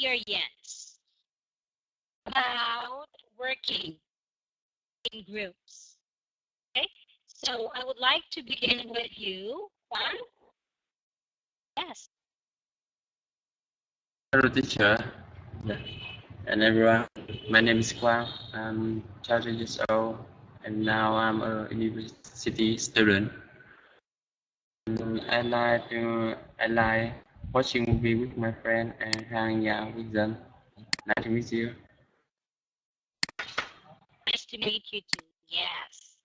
experience about working in groups. Okay, so I would like to begin with you, Juan. Yes. Hello, teacher. Yeah. And everyone. My name is Quang. I'm 30 years old, and now I'm a university student. I like watching movie with my friend and hanging out with them. Nice to meet you. Nice to meet you too. Yes.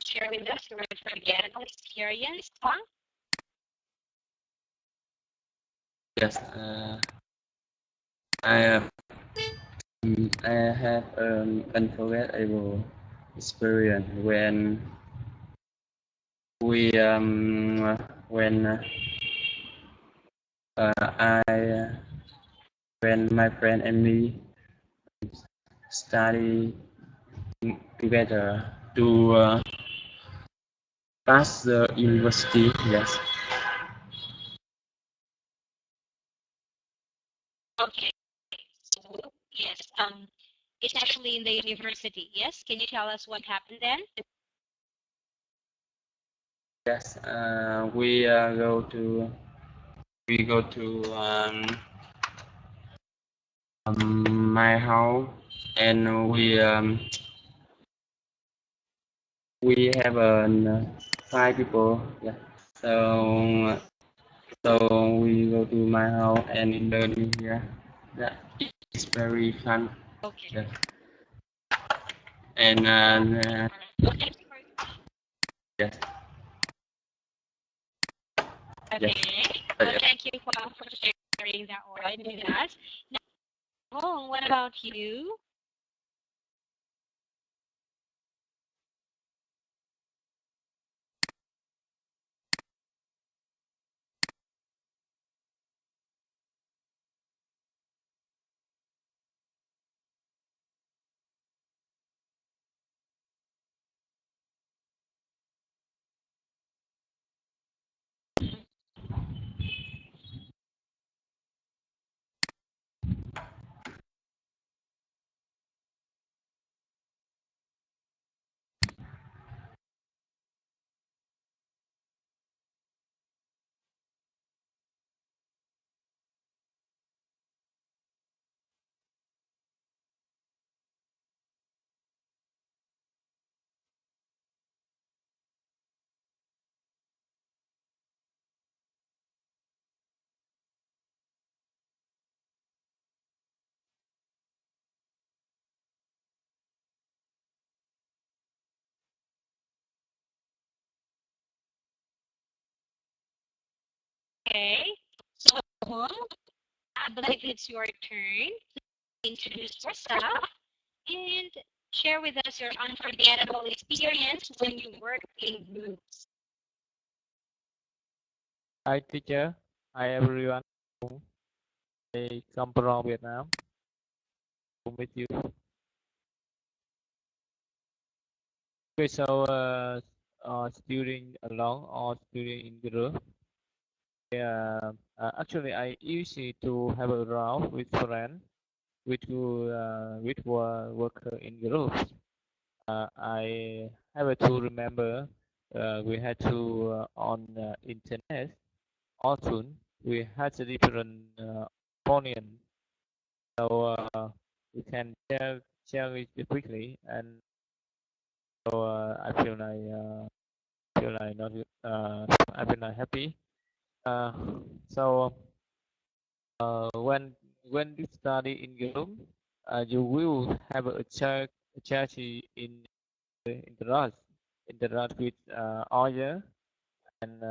Share with us your unforgettable experience, Juan. Yes. I I have an unforgettable experience we when I when my friend and me study together to pass the university. Yes. Okay. So yes, it's actually in the university. Yes. Can you tell us what happened then? Yes. We go to my house, and we have 5 people. Yeah. So we go to my house and learning here. Yeah. It's very fun. Okay. Yeah. And yes. Okay. Well, thank you for sharing that one with us. Now, what about you? Okay. So, I believe it's your turn to introduce yourself and share with us your unforgettable experience when you work in groups. Hi teacher, hi everyone. I come from Vietnam to meet you. Okay, so studying alone or studying in group. Yeah, actually I used to have a round with friends which were work in groups. I have to remember we had to on internet. Often we had a different opinion, so we can share it quickly, and so feel like not I feel like happy. Uh, so when you study in group, you will have a chance in interact with other, and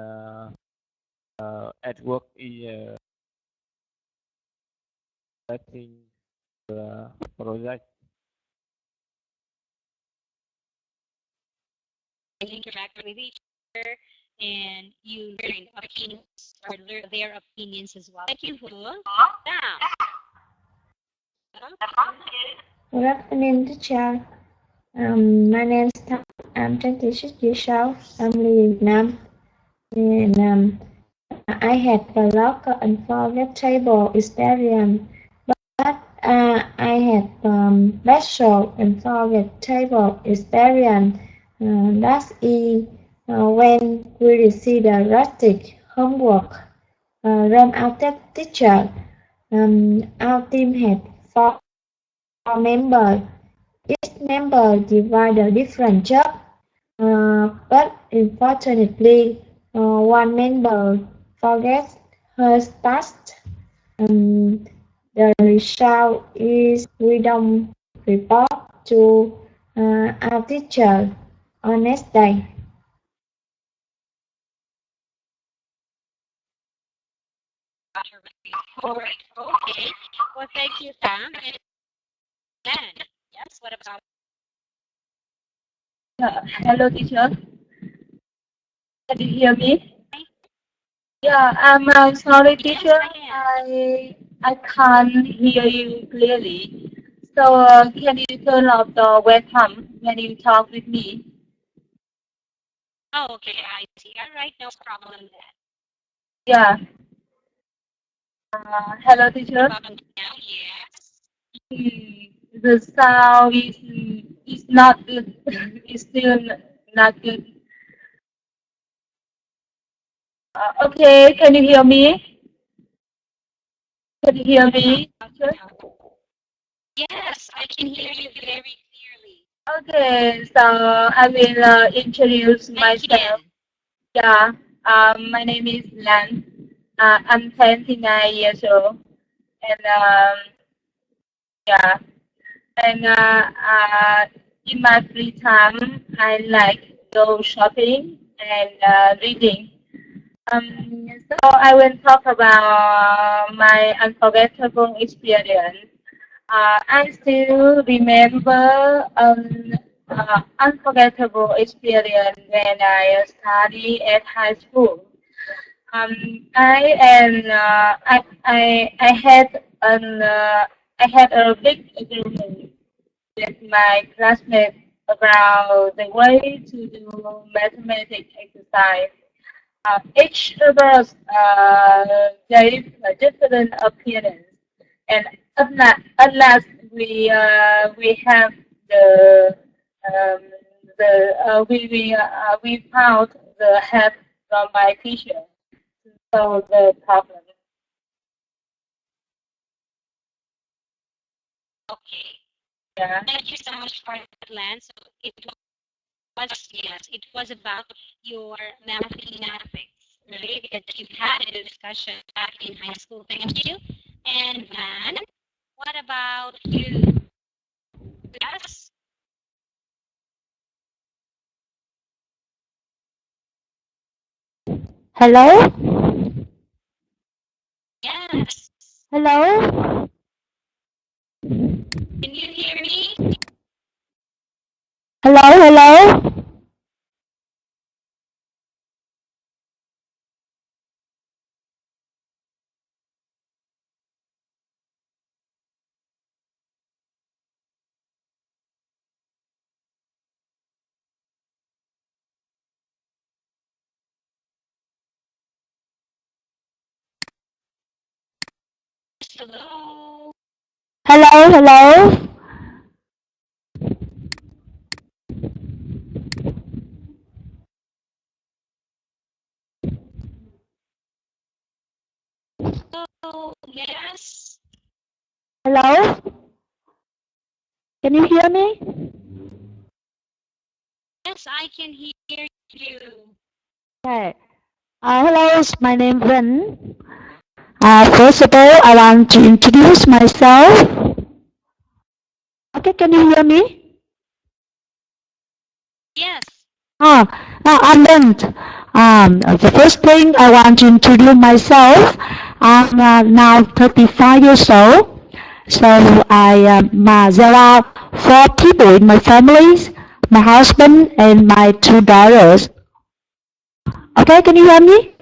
at work is acting project. Interact with each other and you learn opinions or learn their opinions as well. Thank you, Hu. Now, Good afternoon, teacher. My name is Thảo. I'm 26 years old. I'm living in Vietnam, and I had a local unforgettable experience, but I had special unforgettable experience. Last year, when we received a rustic homework from our teacher. Our team had four members. Each member divided a different job, but unfortunately, one member forgets her task. Um, the result is we don't report to our teacher on next day. All right. Okay. Well, thank you, Sam. And then, yes, what about? Hello, teacher. Can you hear me? Yeah, I'm sorry, teacher. Yes, I can. I can't hear you clearly. So can you turn off the webcam when you talk with me? Oh, okay. I see. All right. No problem then. Yeah. Hello, What teacher. about now? Yes. The sound is not good. It's still not good. Okay, can you hear me? Can you hear me, teacher? Yes, I can hear you very clearly. Okay, so I will introduce I myself. can. Yeah, my name is Lan. I'm 29 years old, and yeah, and in my free time, I like go shopping and reading. So I will talk about my unforgettable experience. I still remember an unforgettable experience when I studied at high school. I had I had a big agreement with my classmates about the way to do mathematics exercise. Each of us gave a different appearance, and at last we have the um, we found the help from my teacher to solve the problem. Okay. Yeah. Thank you so much for that, Lance. So it was, yes, it was about your mathematics, right? That you had a discussion back in high school. Thank you. And Van, what about you? Yes. Hello? Yes. Hello? Can you hear me? Hello? Hello? Hello. Hello? Hello? Oh, yes. Hello? Can you hear me? Yes, I can hear you. Okay. Hello, my name is Ren. First of all, I want to introduce myself. Okay, can you hear me? Yes. I'm Ren. The first thing I want to introduce myself. I'm now 35 years old. So there are four people in my family, my husband and my two daughters. Okay, can you hear me?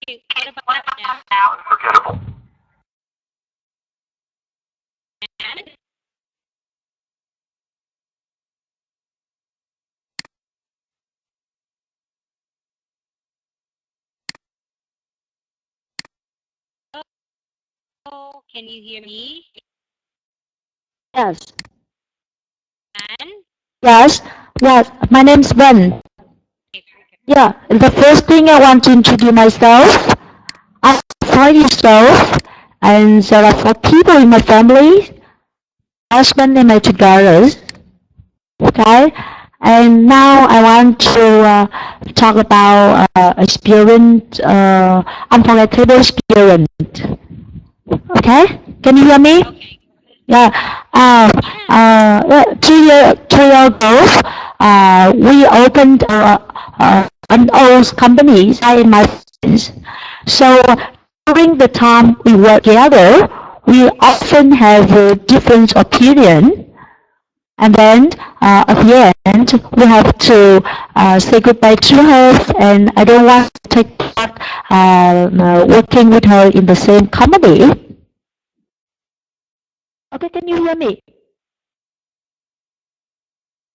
Okay, what about now? And oh, can you hear me? Yes. And Yes. Yes. My name's Ben. Yeah. The first thing I want to introduce myself. I'm 5 years old, and there are 4 people in my family. Husband and my 2 daughters. Okay. And now I want to talk about experience, unforgettable experience. Okay. Can you hear me? okay. Yeah. Yeah. 2 years ago, we opened an old company, I and my friends. So during the time we work together, we often have a different opinion. And then at the end, we have to say goodbye to her, and I don't want to take part working with her in the same company. Okay, can you hear me?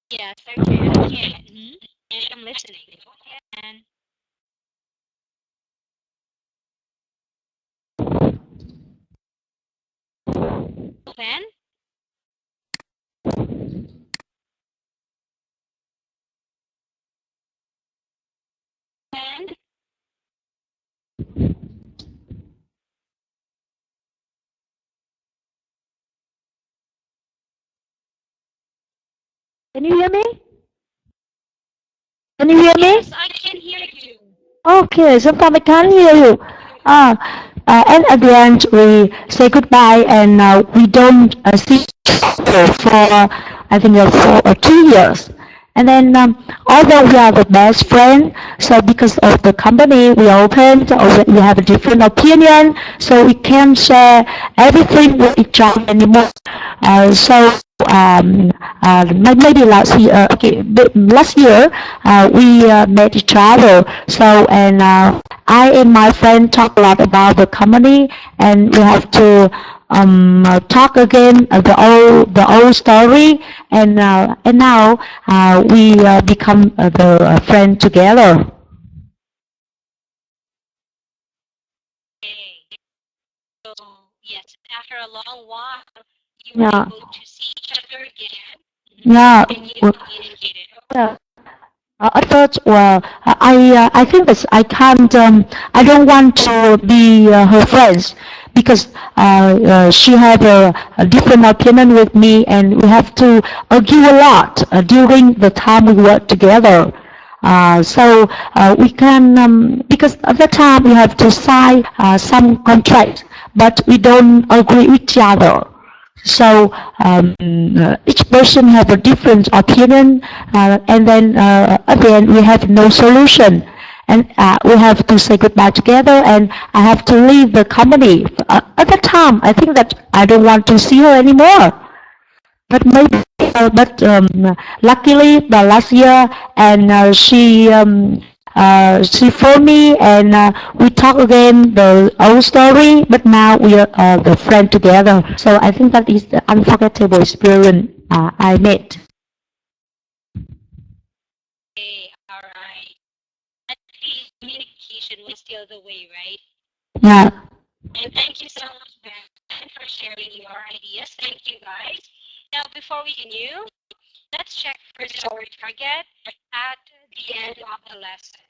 Yes, I can. Mm-hmm. And I'm listening. And Ben? Ben? Can you hear me? Can you hear me? Yes, I can hear you. Okay, sometimes I can't hear you. And at the end, we say goodbye, and we don't see each other for, I think, for 2 years. And then, although we are the best friend, so because of the company we opened, or we have a different opinion, so we can't share everything with each other anymore. So maybe last year, okay, last year we met each other. So and I and my friend talk a lot about the company, and we have to talk again the old story, and now we become the friend together. Okay. So, yes, after a long while, you were Yeah, able to see each other again. yeah. And you Well, communicated. yeah. I thought, well, I think that I don't want to be her friends because she had a different opinion with me, and we have to argue a lot during the time we work together. So we can, because at the time we have to sign some contract, but we don't agree with each other. So each person have a different opinion, and then at the end we have no solution, and we have to say goodbye together, and I have to leave the company. At the time, I think that I don't want to see her anymore. But maybe, luckily, the last year, and she phoned me, and we talk again the old story. But now we are the friend together. So I think that is the unforgettable experience I made. Okay, all right. At least communication was still the way, right? Yeah. And thank you so much, Ben, for sharing your ideas. Thank you, guys. Now, before we continue, let's check first our target at the end of the lesson.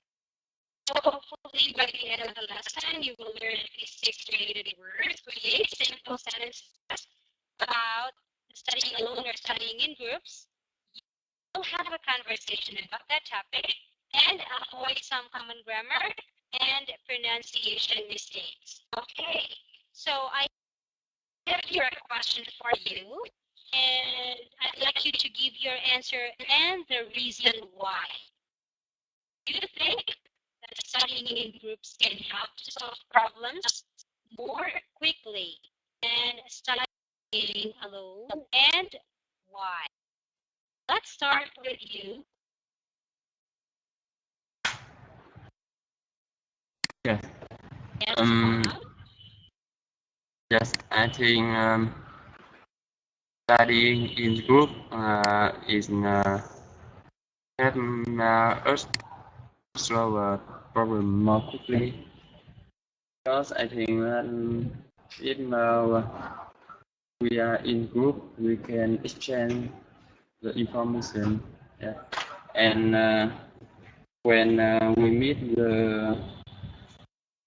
So hopefully by the end of the lesson, you will learn at least 6 related words, create simple sentences about studying alone or studying in groups. We'll have a conversation about that topic and avoid some common grammar and pronunciation mistakes. Okay, so I have here a question for you, and I'd like you to give your answer and the reason why. Do you think that studying in groups can help to solve problems more quickly than studying alone, and why? Let's start with you. Yes. Yes, Um, Juan? yes, I think studying in group is help us solve a problem more quickly. Because I think that if we are in group, we can exchange the information. Yeah. And when we meet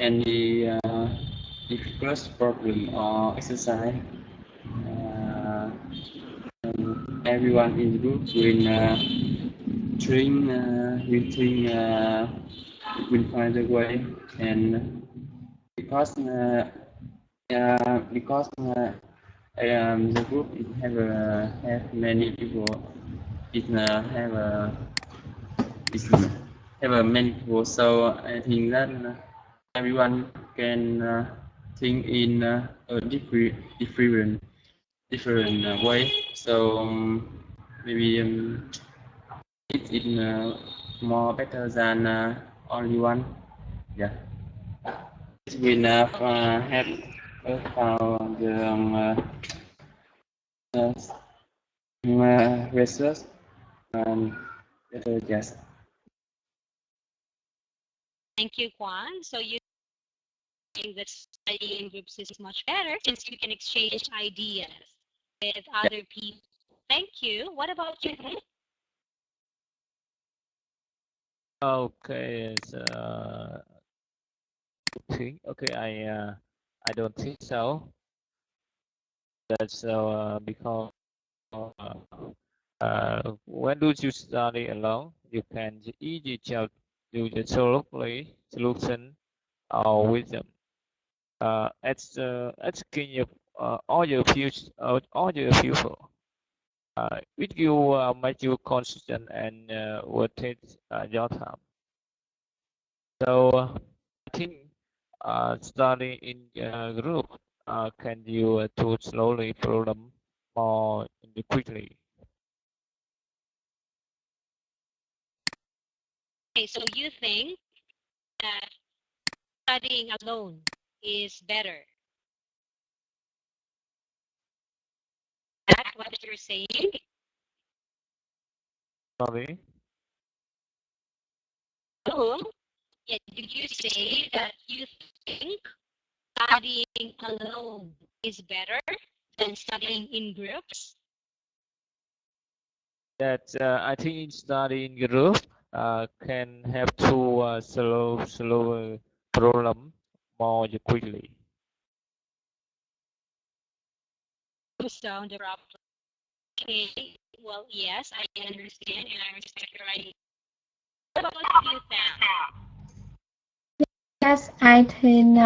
any difficult problem or exercise, uh, everyone in the group will find a way, and because the group it have many people, it have many people, so I think that everyone can think in a different way. So maybe it's in more better than only one. Yeah, it will help us found uh, research and better. Yes. Thank you, Juan. So you think that studying in groups is much better since you can exchange ideas with other people. Thank you. What about you? Okay, okay, I don't think so. That's because when do you study alone, you can easily do the solution with them. Asking your all your people. With you make you consistent and will take your time. So I think studying in a group can you to slowly problem more quickly. Okay, so you think that studying alone is better. That's what you're saying? Sorry. Oh, yeah, did you say that you think studying alone is better than studying in groups? That I think studying in group can help to solve problem more quickly. To sound the problem. Okay, well, yes, I understand and I respect your idea. What about you, Sam? Yes, I think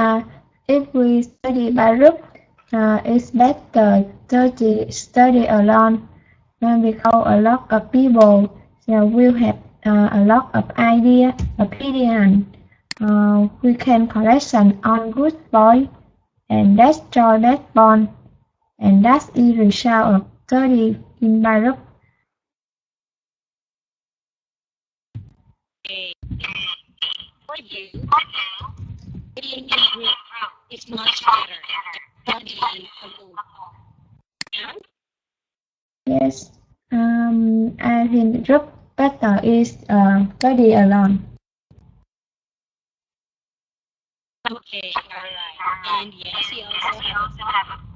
if we study by group, it's better to study alone because a lot of people will have a lot of idea, opinion. We can collection on good boy and destroy bad bond, and that's the result of study in by group. Okay, for you, studying in group is much better than studying alone. Yeah? Yes, I think group better is study alone. Okay, all right. And yes, you also have a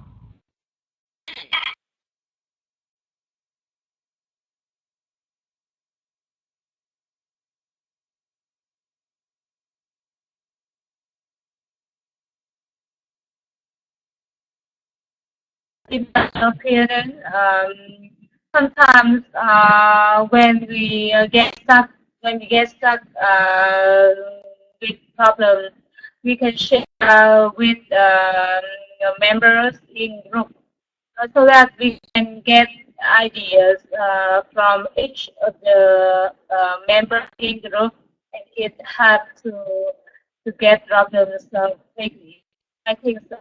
In my opinion, sometimes when we get stuck with problems, we can share with members in group so that we can get ideas from each of the members in the group, and it helps to get problems solved quickly. I think so.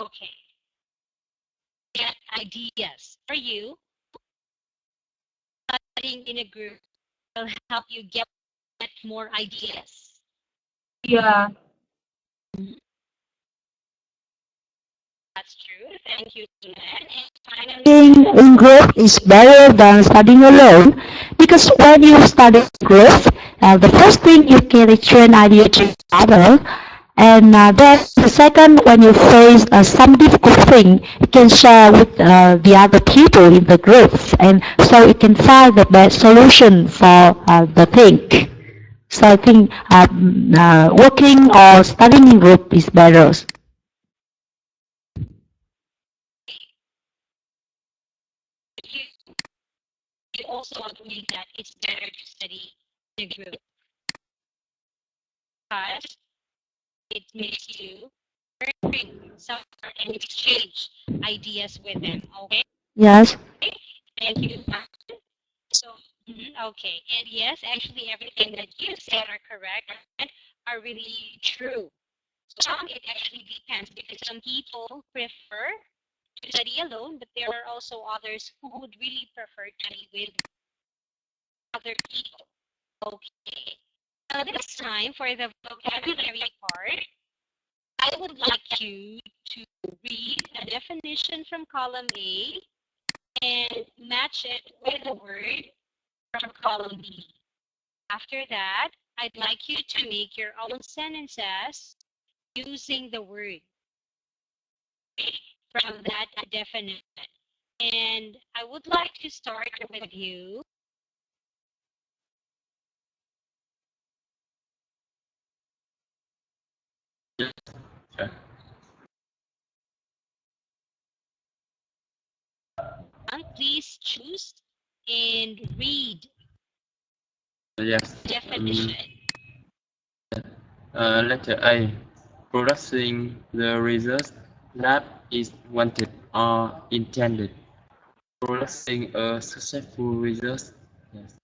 okay. Get ideas. For you, studying in a group will help you get more ideas. Yeah. That's true. Thank you, Glenn. And finally, Studying in group is better than studying alone because when you study in group, the first thing you can exchange ideas to each other, and then the second, when you face some difficult thing, you can share with the other people in the group, and so you can find the best solution for the thing. So I think working or studying in group is better. you, you also agree that it's better to study in a group because it makes you learn something and exchange ideas with them. Okay? Yes. Thank you. So, okay. And yes, actually, everything that you said are correct and are really true. Some, it actually depends because some people prefer to study alone, but there are also others who would really prefer to study with other people. Okay. Now, this time for the vocabulary part, I would like you to read a definition from column A and match it with a word from column B. After that, I'd like you to make your own sentences using the word from that definition. And I would like to start with you. Sure. Please choose and read Yes. definition. Letter A. Producing the result that is wanted or intended. Producing a successful result. Yes.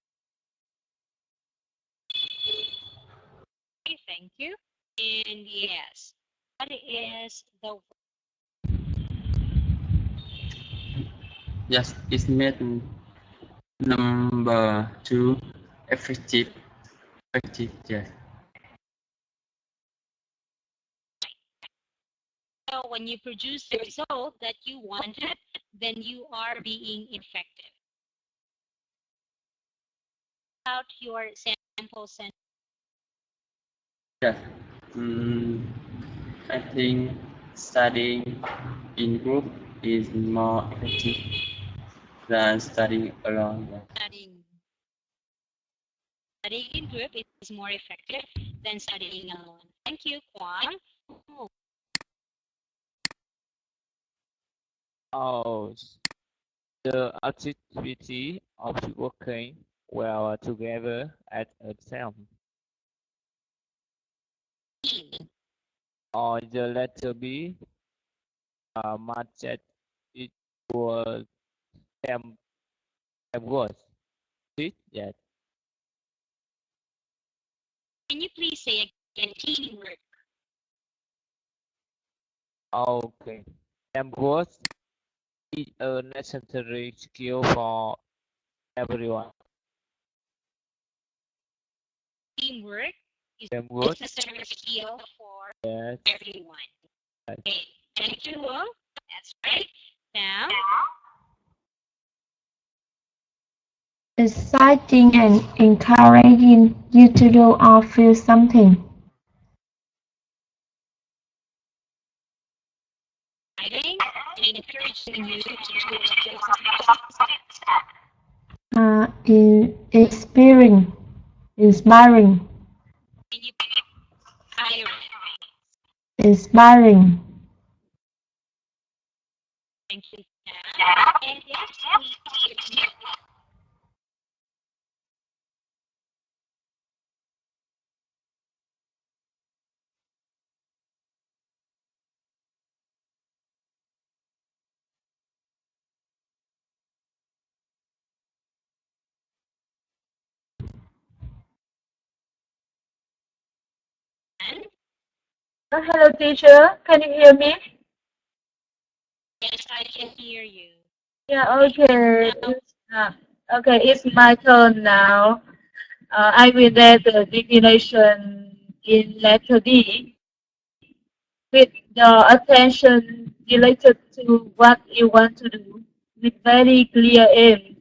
Okay, thank you. And yes, what is the Yes, it's made number 2 effective. Effective. Yes. so when you produce the result that you wanted, then you are being effective. Out your sample sentence. Yes. Mm, I think studying in group is more effective than studying alone. Yeah. Studying in group is more effective than studying alone. Thank you, Kwang. Oh, the activity of working well together at a time. On the letter B, match it to them words. Did that? Can you please say again, teamwork? Okay. Them words is a necessary skill for everyone. Teamwork is Them a words, necessary skill for yes. everyone. Okay, thank you. That's right. Now, Exciting and encouraging you to do or feel something. exciting and encouraging you to do Inspiring. Inspiring. Can you hire Inspiring. Thank you. And yes, please. Hello, teacher. Can you hear me? Yes, I can hear you. Yeah, okay. Okay, it's my turn now. I will read the definition in letter D with the attention related to what you want to do with very clear aim.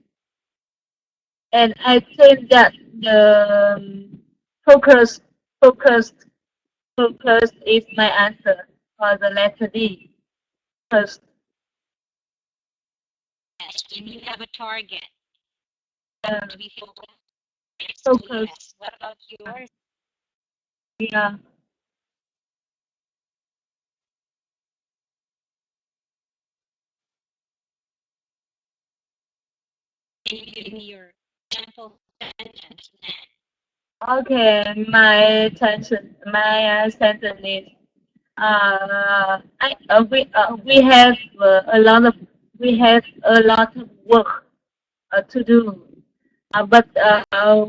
And I think that the focus, focused, focused is my answer for the letter D. First, Yes, when you have a target to be focused. focus. Yes. What about yours? Yeah. Can you give me your sample sentence? Okay, my sentence is we have a lot of work to do, but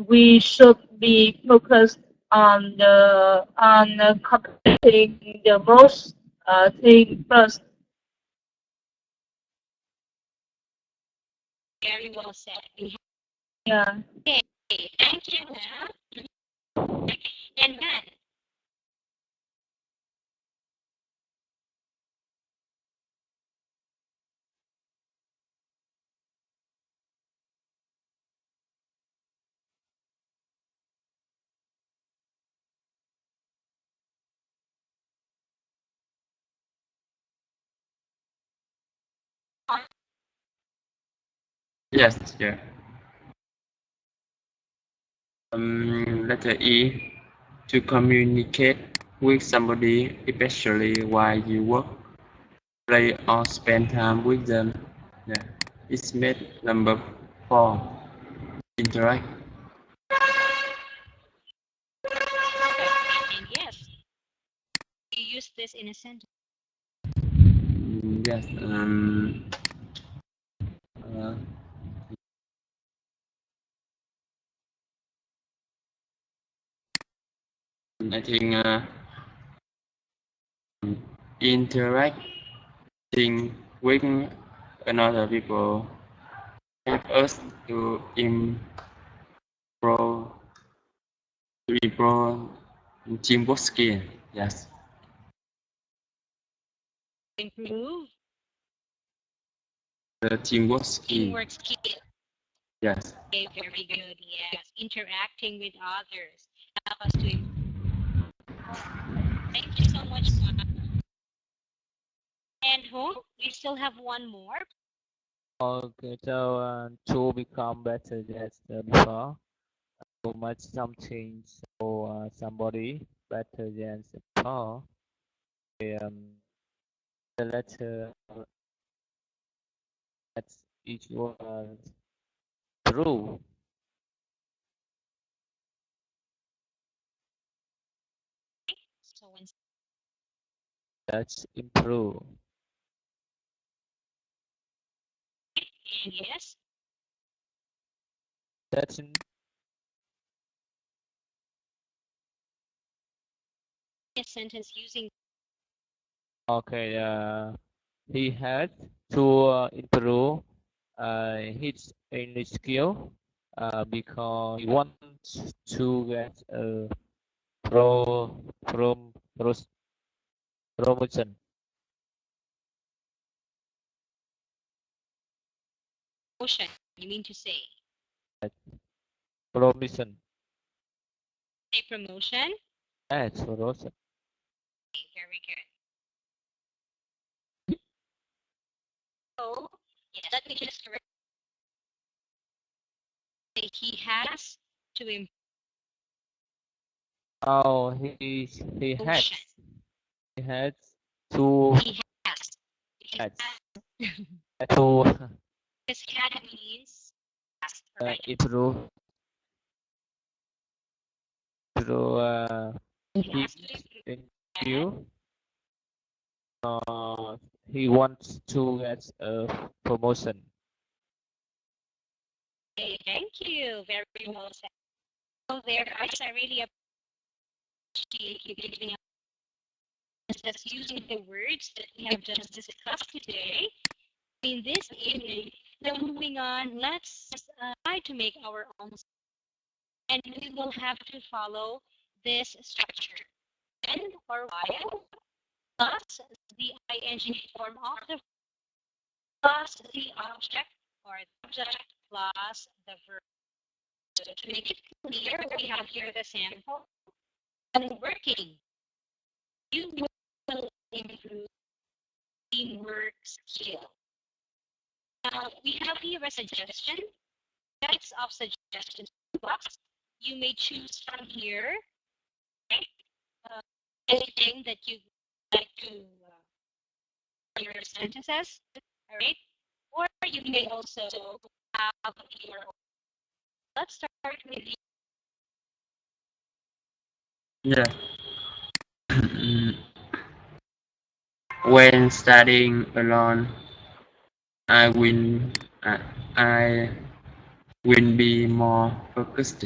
we should be focused on completing the most thing first. Very well said. Yeah. Okay, thank you. And then, Yes, yeah. Letter E, to communicate with somebody, especially while you work, play or spend time with them. Yeah. It's made number 4. Interact. and yes, you use this in a sentence. Yes. Uh, I think interacting with another people help us to improve improve teamwork skill. Yes. Improve The teamwork skill. teamwork skill. Yes. Okay, very good. Yes, interacting with others help us to improve. Thank you so much. And home, we still have one more. Okay, so to become better than before, so much something so somebody better than before. The letter that equal true. So when That's improve. and yes, That's a sentence using okay. He had to improve his English skill because he wants to get a from promotion. motion. You mean to say Promotion. a promotion? Yes, promotion. Okay, very good. So yeah, let me just correct. He has to improve Oh, he had motion. he had to He has. had Because to because had means has, right? improve to He his has to improve in that. skill. Uh, he wants to get a promotion. Okay, thank you. Very well said. So there, guys, I really appreciate you giving us just using the words that we have just discussed today in this evening. Now, moving on, let's try to make our own, and we will have to follow this structure. When or while plus the ing form of the plus the object or the object plus the verb. So to make it clear, we have here the sample. When working, you will improve teamwork skill. Now we have here a suggestion, types of suggestions box. You may choose from here, right? Anything that you like to your sentences, all right? Or you may also have your own. Let's start with the Yeah. When studying alone, I will I will be more focused.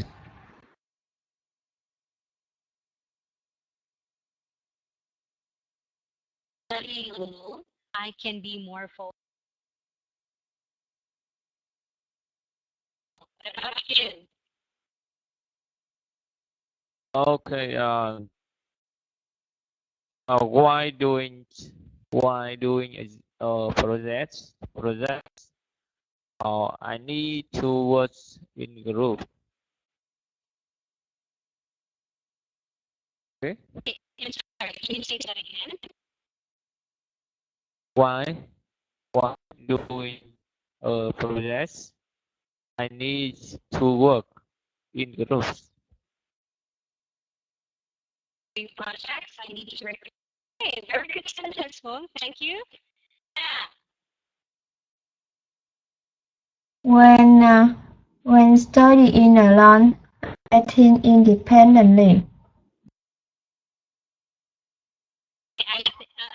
studying alone. I can be more focused. What about you? Okay. Why doing a project? I need to work in group. Okay. I'm sorry, can you say that again? Why? Why doing a project? I need to work in groups. Doing projects, I need to work. Okay, very good sentence, Mom. Thank you. Yeah. When studying alone, I think independently.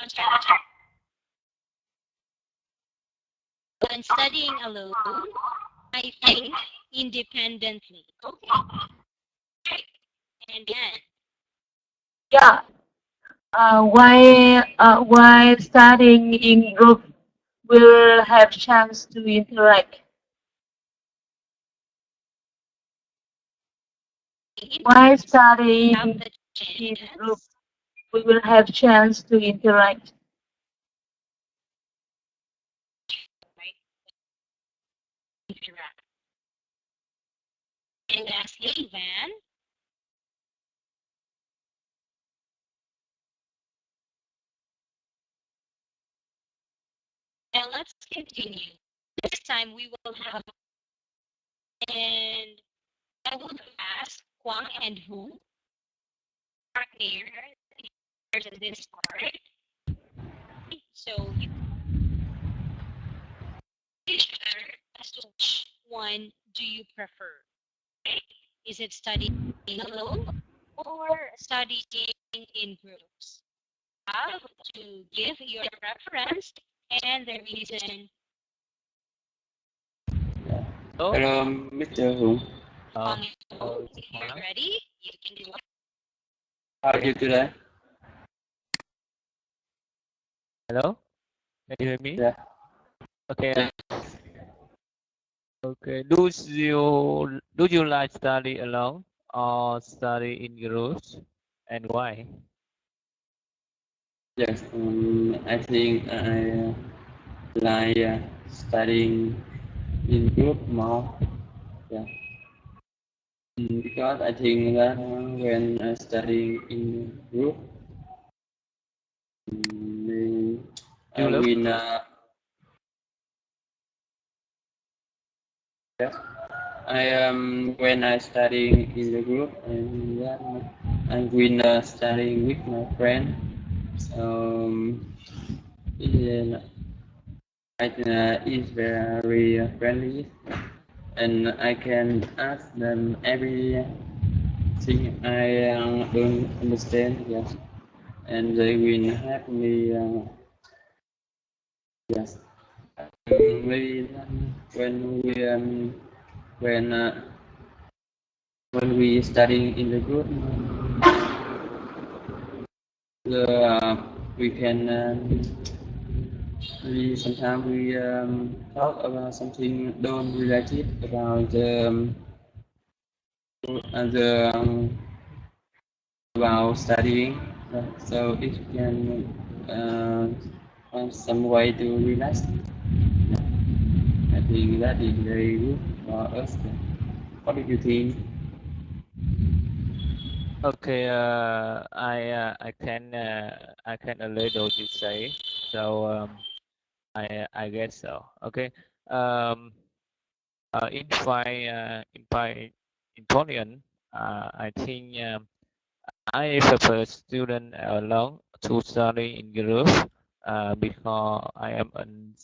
I'm sorry. When studying alone, I think independently. Okay. Great. And then, Yeah. While studying in group, we'll have chance to interact. While studying have the in group, chance. we will have chance to interact. Right? Interact. And lastly, Van, and let's continue. This time we will have, and I will ask Kwang and Hu, partners in this part. So you share as to which one do you prefer? Right? Is it studying alone or studying in groups? Have to give your preference and the reason. So, Hello, Mr. Hu. Kwang and Hu, if you're ready, you can do it. How are you today? hello, can you hear me? Yeah. Okay. Okay. Do you like study alone or study in groups, and why? Yes. I think I like studying in group more. Yeah. Because I think that when studying in group, we You love? win. Yes. I when I studying in the group, and then I win studying with my friend. It, is very friendly, and I can ask them everything I don't understand. Yes, and they will help me. Yes, maybe when uh, when we studying in the group, we can we sometimes we talk about something don't related about the while studying. So if you can find some way to relax, I think that is very good for us. What do you think? Okay, I can a little you say. So I guess so. Okay. Um, in my opinion, I think I prefer student alone to study in group because I am an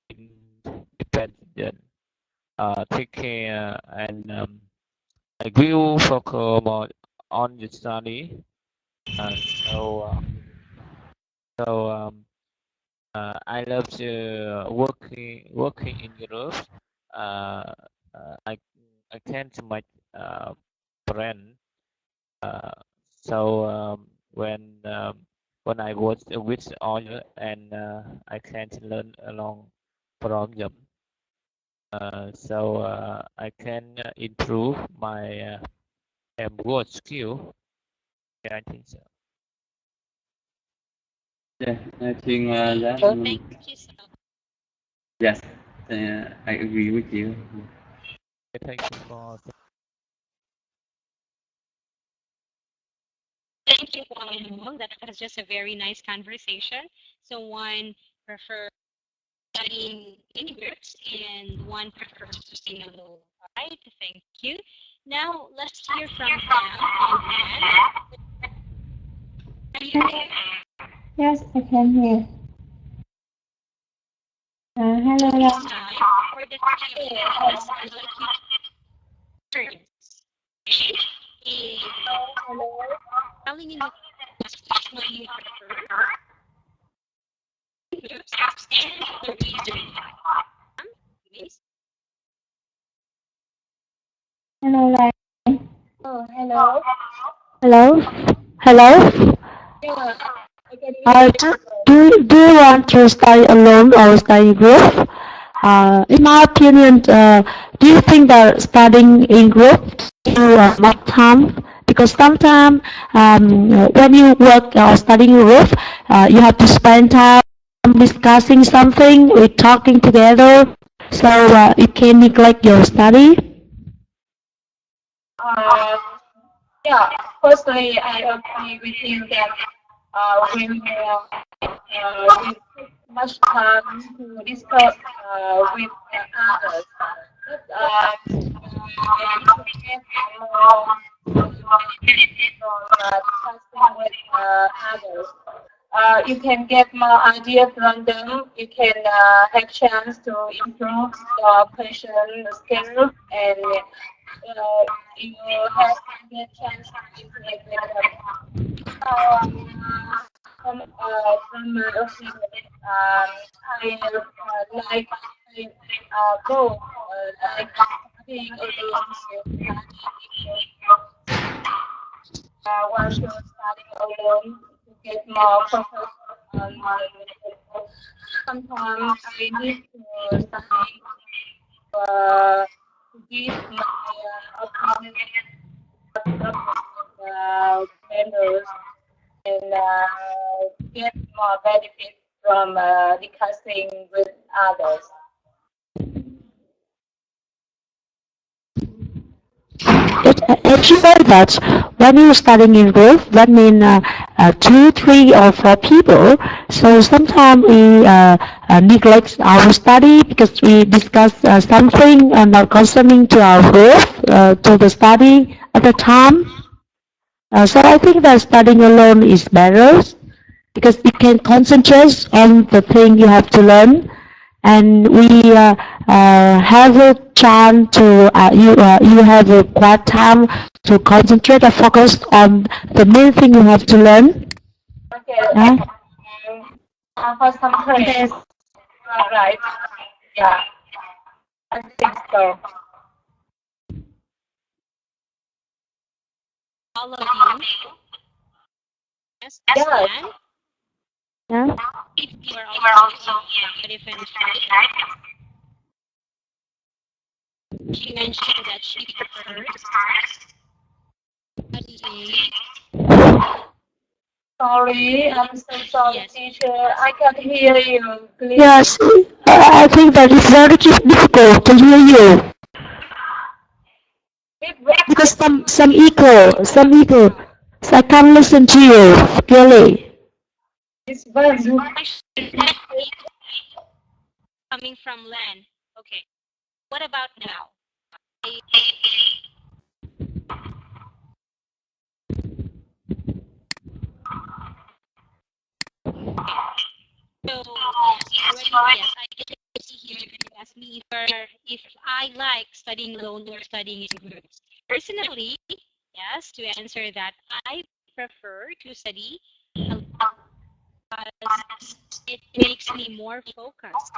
independent, take care and I will focus more on the study. Uh, so uh, so I love to working in groups. Uh, I can't make friend. Uh, so when I was with others and I can't learn along from them. I can improve my word skill. Yeah, I think so. Yeah, I think that Thank you so much. yes, I agree with you. Thank you for Thank you, Juan. That was just a very nice conversation. So one prefers studying in groups and one prefers to stay alone. All right, thank you. Now let's hear from Pam and Anne. Are you there? Yes, I can hear. So Hello. this time for the three of us, I'd like you to turn is telling in the class which one you prefer, groups, and the reason why. Please. Hello, Lan. Oh, hello. Hello? Hello? Yeah, I can hear you. Do you want to study alone or study in group? In my opinion, do you think that studying in group you more time? Because sometimes when you work or studying in group, you have to spend time discussing something, with talking together, so you can neglect your study. Uh, yeah, firstly, I agree with you that when we take much time to discuss with others, but you can get more benefit from discussing with others. You can get more ideas from them. You can have chance to improve your patient skill, and you have the chance to interact with them. From my opinion, I like both like studying alone and studying one should studying alone to get more focus on my medical. Sometimes I need to study to give my opinion of members and get more benefit from discussing with others. Actually, that when you're studying in group, that means two, three, or four people. So sometimes we neglect our study because we discuss something not concerning to our group, to the study at the time. So I think that studying alone is better because you can concentrate on the thing you have to learn, and we have a chance to you have a quiet time to concentrate and focus on the main thing you have to learn. Okay. Yeah. For some friends, right? Yeah, I think so. All of you. Yes, Yes. Anne. Yeah. If you are also in different she mentioned that she prefers studying sorry. I'm so sorry, Yes. teacher. I can't hear you. Please. Yes, I think that it's very difficult to hear you because some echo. So I can't listen to you clearly. It's very good. Actually, coming from Len. Okay. What about now? So yes, already yes, I get to see here if you ask me if I like studying alone or studying in groups. Personally, yes, to answer that, I prefer to study alone because it makes me more focused.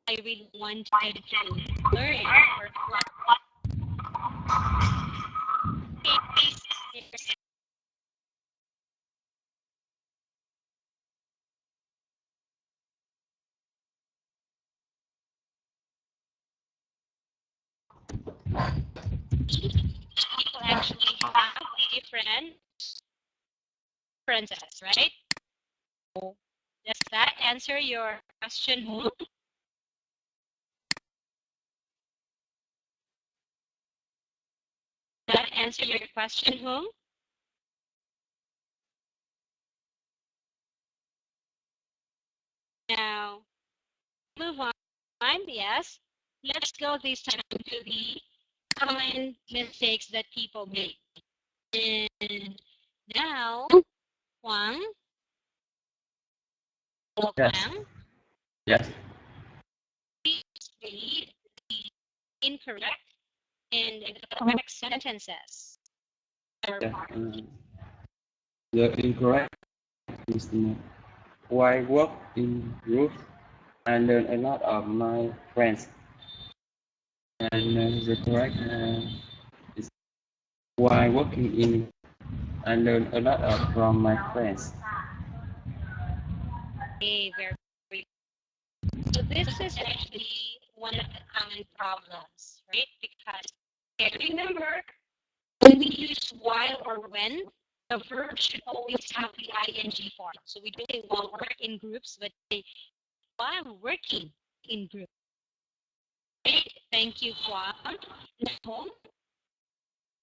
I really wanted to learn or people actually have different preferences, right? So does that answer your question, Hong? Does that answer your question, Hong? Now, move on. Yes. Let's go this time to the common mistakes that people make. And now, Huang, Yes. Huang, Yes. please read the incorrect and the correct sentences. Yeah. The incorrect is why work in groups. I learn a lot of my friends. And the correct is why working in. I learn a lot of from my friends. Okay, very. So this is actually one of the common problems, right? Because okay, remember when we use while or when, the verb should always have the ing form. So we don't say while work in groups, but say while working in groups. Right? Thank you, Juan. Now,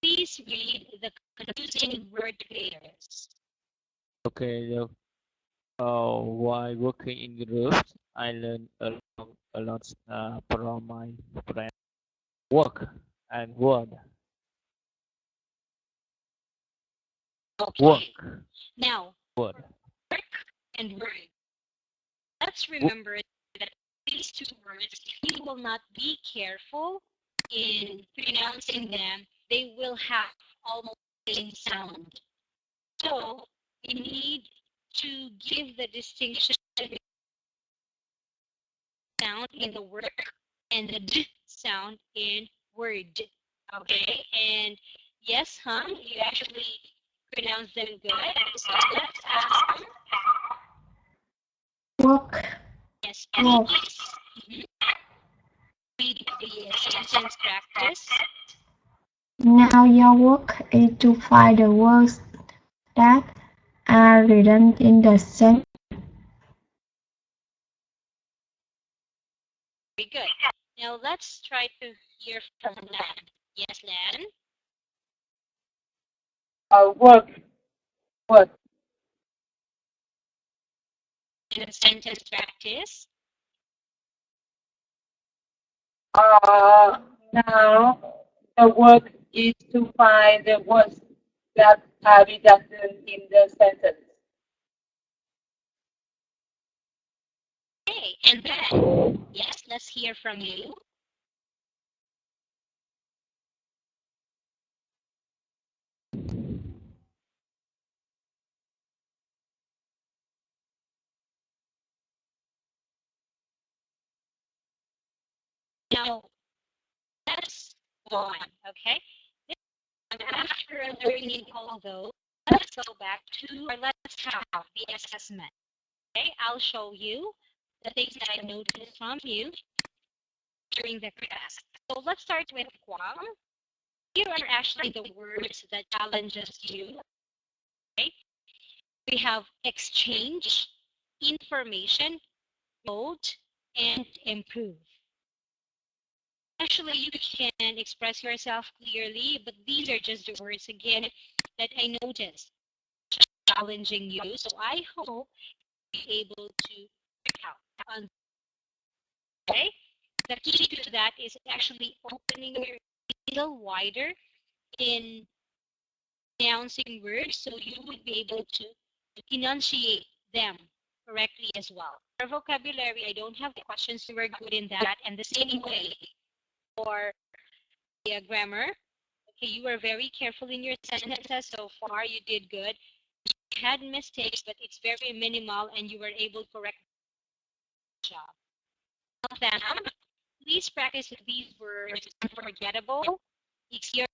please read the confusing word pairs. Okay, while working in groups, I learn a lot from my friends. Work and word. Okay. Work. Now, Word. work and word. Let's remember that these two words, if you will not be careful in pronouncing them, they will have almost the same sound. So you need to give the distinction between sound in the work and the d sound in word. Okay, and yes, you actually pronounce them good. So let's ask them. Work. Yes, Work. please read the sentence practice. Now your work is to find the words that are written in the sentence. Very good. Now let's try to hear from Lan. Yes, Lan. Work. Work. In the sentence practice. Now the work is to find the words that are redundant in the sentence. Okay, and then yes, let's hear from you. Now let's go on. Okay. After learning all those, let's go back to or let's have the assessment. Okay, I'll show you the things that I noticed from you during the class. So let's start with Guam. Here are actually the words that challenges you. Okay, we have exchange, information, promote, and improve. Actually, you can express yourself clearly, but these are just the words again that I noticed challenging you. So I hope you'll be able to work out on. Okay, the key to that is actually opening your little wider in pronouncing words, so you would be able to enunciate them correctly as well. For vocabulary, I don't have questions. You were good in that, and the same way for the grammar. Okay, you were very careful in your sentences so far. You did good. You had mistakes, but it's very minimal, and you were able to correct the job. Now, then, please practice these words: unforgettable, experience,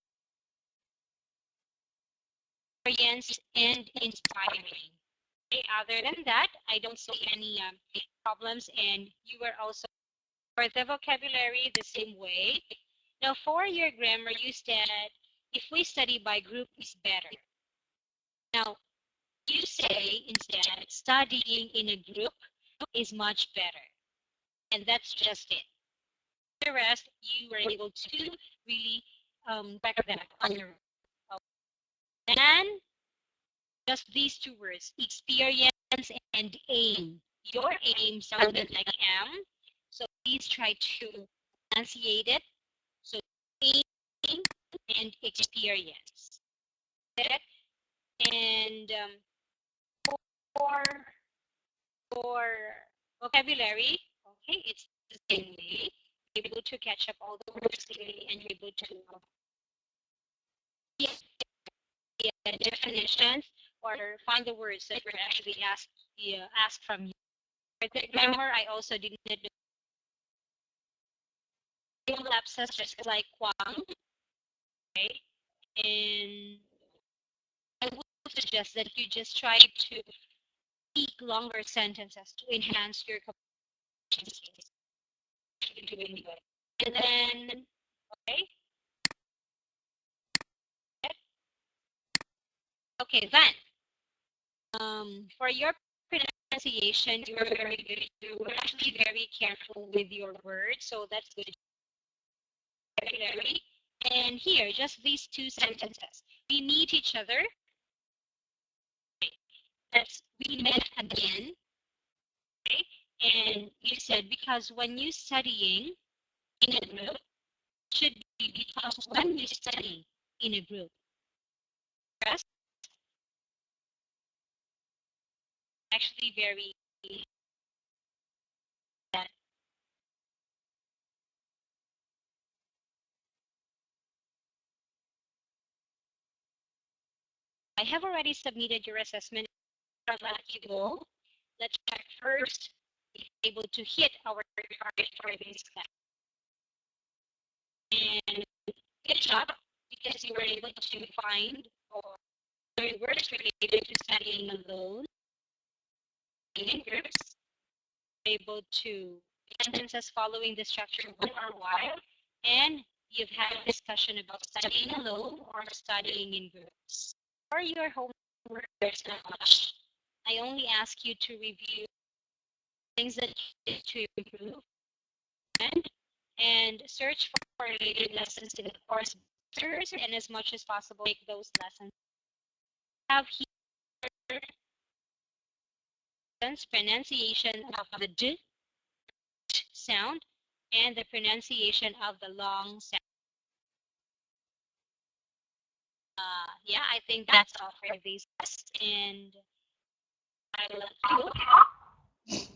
and inspiring. Okay, other than that, I don't see any problems, and you were also for the vocabulary the same way. Now, for your grammar, you said if we study by group is better. Now, you say instead studying in a group is much better, and that's just it. The rest you were able to really back that on your own. Then just these two words, experience and aim. Your aim sounded like am, so please try to enunciate it. So aim and experience. Okay? And for for vocabulary, okay, it's the same way. You're able to catch up all the words clearly, and you're able to get the definitions or find the words that were actually asked from you. For the grammar, I also did not do lapses just like Kwang, okay? And I would suggest that you just try to speak longer sentences to enhance your comprehension. You're doing good. And then, okay, okay, then for your pronunciation, you were very good. You were actually very careful with your words, so that's good. Vocabulary. And here, just these two sentences. We meet each other. That's we met again. Okay? And you said because when you studying in a group, it should be because when you study in a group, yes, actually very that I have already submitted your assessment. I'll let you go. Let's check first if you're able to hit our target for this class. And good job because you were able to find or learn words related to studying alone in groups, able to sentences following the structure one or while, and you've had a discussion about studying alone or studying in groups. For your homework, there's not much. I only ask you to review things that you did to improve and search for related lessons in the course busters, and as much as possible make those lessons. Have here pronunciation of the d sound and the pronunciation of the long sound. Yeah, I think that's all for these tests, and I will let you.